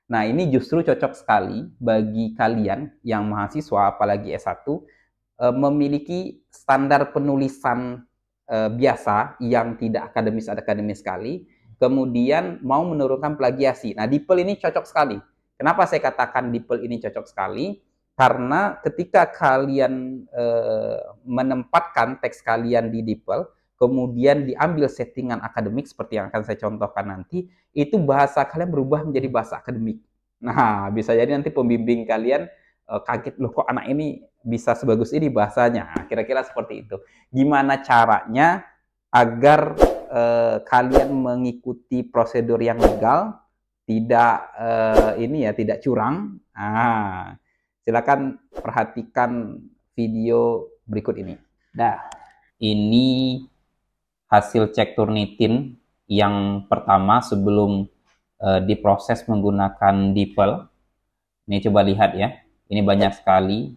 Nah, ini justru cocok sekali bagi kalian yang mahasiswa, apalagi S1, memiliki standar penulisan biasa yang tidak akademis sekali, kemudian mau menurunkan plagiasi. Nah, DeepL ini cocok sekali. Kenapa saya katakan DeepL ini cocok sekali? Karena ketika kalian menempatkan teks kalian di DeepL, kemudian diambil settingan akademik seperti yang akan saya contohkan nanti, itu bahasa kalian berubah menjadi bahasa akademik. Nah, bisa jadi nanti pembimbing kalian kaget, loh kok anak ini bisa sebagus ini bahasanya. Kira-kira seperti itu. Gimana caranya agar kalian mengikuti prosedur yang legal, tidak tidak curang. Nah, silakan perhatikan video berikut ini. Nah, ini hasil cek Turnitin yang pertama sebelum diproses menggunakan DeepL. Ini coba lihat ya. Ini banyak sekali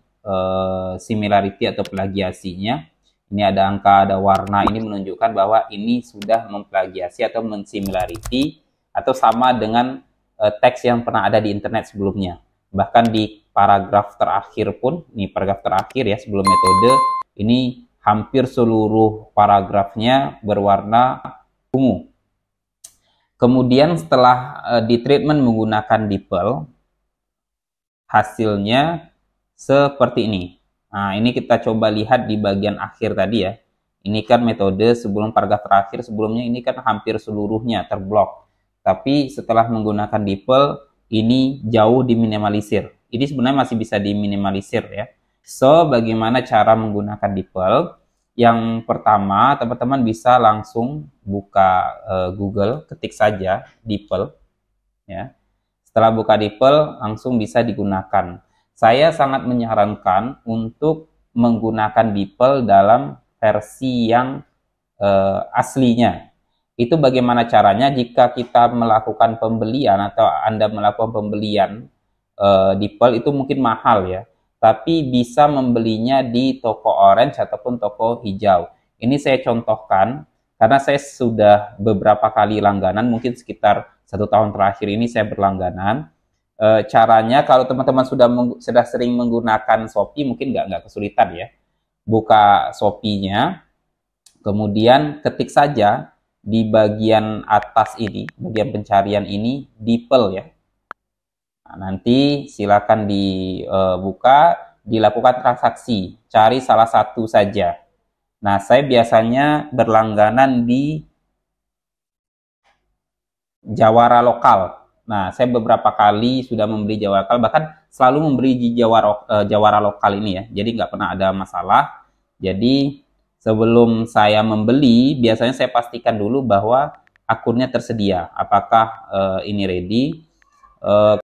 similarity atau plagiasinya. Ini ada angka, ada warna. Ini menunjukkan bahwa ini sudah memplagiasi atau mensimilarity atau sama dengan teks yang pernah ada di internet sebelumnya. Bahkan di paragraf terakhir pun, ini paragraf terakhir ya sebelum metode, ini hampir seluruh paragrafnya berwarna ungu. Kemudian setelah di treatment menggunakan DeepL, hasilnya seperti ini. Nah, ini kita coba lihat di bagian akhir tadi ya. Ini kan metode sebelum paragraf terakhir, sebelumnya ini kan hampir seluruhnya terblok. Tapi setelah menggunakan DeepL, ini jauh diminimalisir. Ini sebenarnya masih bisa diminimalisir ya. So, bagaimana cara menggunakan DeepL? Yang pertama, teman-teman bisa langsung buka Google, ketik saja DeepL ya. Setelah buka DeepL, langsung bisa digunakan. Saya sangat menyarankan untuk menggunakan DeepL dalam versi yang aslinya. Itu bagaimana caranya? Jika kita melakukan pembelian atau Anda melakukan pembelian DeepL itu mungkin mahal ya, tapi bisa membelinya di toko orange ataupun toko hijau. Ini saya contohkan karena saya sudah beberapa kali langganan, mungkin sekitar 1 tahun terakhir ini saya berlangganan. Caranya kalau teman-teman sudah sering menggunakan Shopee, mungkin nggak kesulitan ya. Buka Shopee-nya, kemudian ketik saja di bagian atas ini, bagian pencarian ini, DeepL ya. Nah, nanti silakan dibuka, dilakukan transaksi, cari salah satu saja. Nah, saya biasanya berlangganan di Jawara Lokal. Nah, saya beberapa kali sudah membeli Jawara Lokal, bahkan selalu membeli di Jawara Lokal ini ya. Jadi nggak pernah ada masalah. Jadi sebelum saya membeli, biasanya saya pastikan dulu bahwa akunnya tersedia. Apakah ini ready?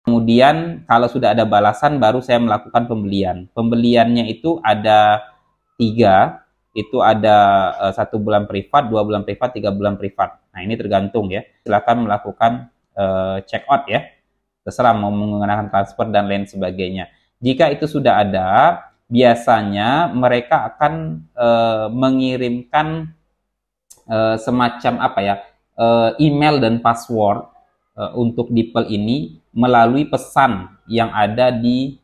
Kemudian kalau sudah ada balasan, baru saya melakukan pembelian. Pembeliannya itu ada 3. Itu ada 1 bulan privat, 2 bulan privat, 3 bulan privat. Nah, ini tergantung ya. Silakan melakukan check out ya. Terserah mau menggunakan transfer dan lain sebagainya. Jika itu sudah ada, biasanya mereka akan mengirimkan semacam apa ya, email dan password untuk DeepL ini melalui pesan yang ada di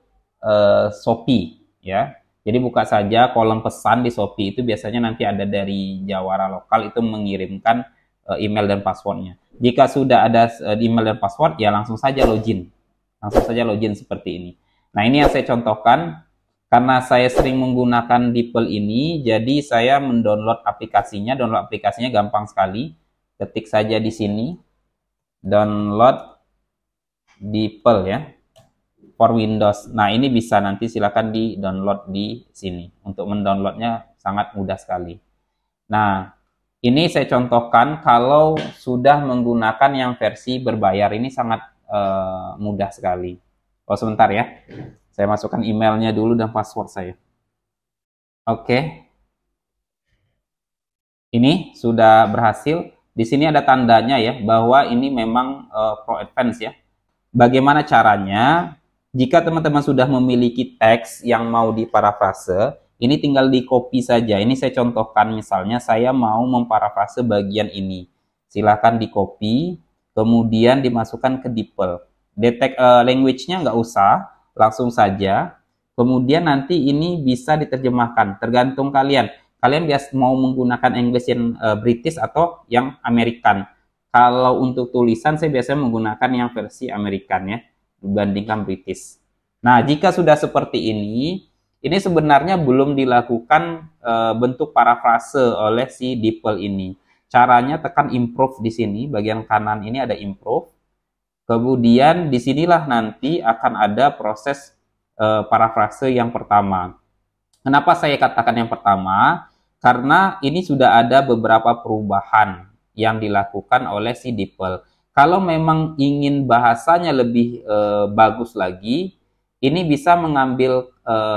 Shopee ya. Jadi buka saja kolom pesan di Shopee, itu biasanya nanti ada dari Jawara Lokal itu mengirimkan email dan passwordnya. Jika sudah ada email dan password, ya langsung saja login. Langsung saja login seperti ini. Nah, ini yang saya contohkan. Karena saya sering menggunakan DeepL ini, jadi saya mendownload aplikasinya. Download aplikasinya gampang sekali. Ketik saja di sini. Download DeepL ya. For Windows. Nah, ini bisa nanti silakan di-download di sini. Untuk mendownloadnya sangat mudah sekali. Nah, ini saya contohkan kalau sudah menggunakan yang versi berbayar, ini sangat mudah sekali. Oh, sebentar ya. Saya masukkan emailnya dulu dan password saya. Oke. Ini sudah berhasil. Di sini ada tandanya ya, bahwa ini memang Pro Advance ya. Bagaimana caranya? Jika teman-teman sudah memiliki teks yang mau diparafrase, ini tinggal di copy saja. Ini saya contohkan, misalnya saya mau memparafrase bagian ini. Silahkan di copy, kemudian dimasukkan ke DeepL. Detect language-nya nggak usah, langsung saja. Kemudian nanti ini bisa diterjemahkan, tergantung kalian. Kalian biasa mau menggunakan English yang British atau yang American. Kalau untuk tulisan saya biasanya menggunakan yang versi American ya, dibandingkan British. Nah, jika sudah seperti ini sebenarnya belum dilakukan bentuk parafrase oleh si DeepL ini. Caranya tekan improve di sini, bagian kanan ini ada improve. Kemudian disinilah nanti akan ada proses parafrase yang pertama. Kenapa saya katakan yang pertama? Karena ini sudah ada beberapa perubahan yang dilakukan oleh si DeepL. Kalau memang ingin bahasanya lebih bagus lagi, ini bisa mengambil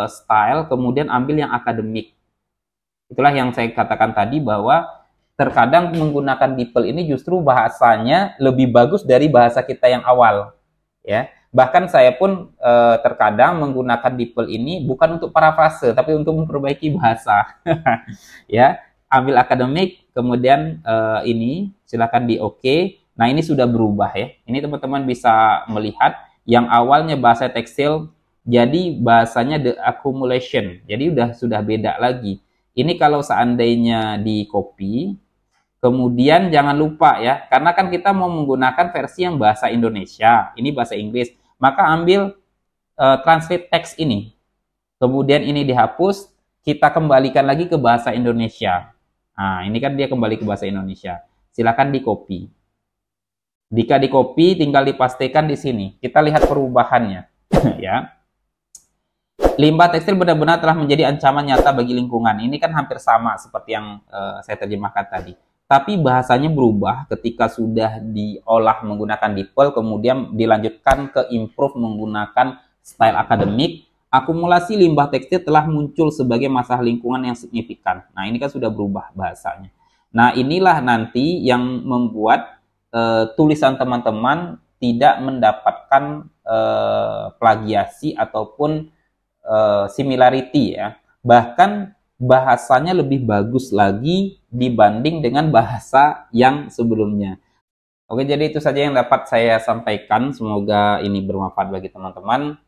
style, kemudian ambil yang akademik. Itulah yang saya katakan tadi bahwa terkadang menggunakan DeepL ini justru bahasanya lebih bagus dari bahasa kita yang awal. Ya, bahkan saya pun terkadang menggunakan DeepL ini bukan untuk parafrase, tapi untuk memperbaiki bahasa. Ya, ambil akademik, kemudian ini silakan di OK. Nah, ini sudah berubah ya. Ini teman-teman bisa melihat yang awalnya bahasa tekstil jadi bahasanya the accumulation. Jadi sudah beda lagi. Ini kalau seandainya di copy, kemudian jangan lupa ya, karena kan kita mau menggunakan versi yang bahasa Indonesia, ini bahasa Inggris, maka ambil translate text ini. Kemudian ini dihapus, kita kembalikan lagi ke bahasa Indonesia. Nah, ini kan dia kembali ke bahasa Indonesia. Silakan di copy. Jika di copy, tinggal dipastikan di sini. Kita lihat perubahannya. Ya. Limbah tekstil benar-benar telah menjadi ancaman nyata bagi lingkungan. Ini kan hampir sama seperti yang saya terjemahkan tadi. Tapi bahasanya berubah ketika sudah diolah menggunakan DeepL, kemudian dilanjutkan ke improve menggunakan style akademik. Akumulasi limbah tekstil telah muncul sebagai masalah lingkungan yang signifikan. Nah, ini kan sudah berubah bahasanya. Nah, inilah nanti yang membuat tulisan teman-teman tidak mendapatkan plagiasi ataupun similarity ya. Bahkan bahasanya lebih bagus lagi dibanding dengan bahasa yang sebelumnya. Oke, jadi itu saja yang dapat saya sampaikan. Semoga ini bermanfaat bagi teman-teman.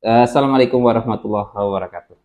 Assalamualaikum warahmatullahi wabarakatuh.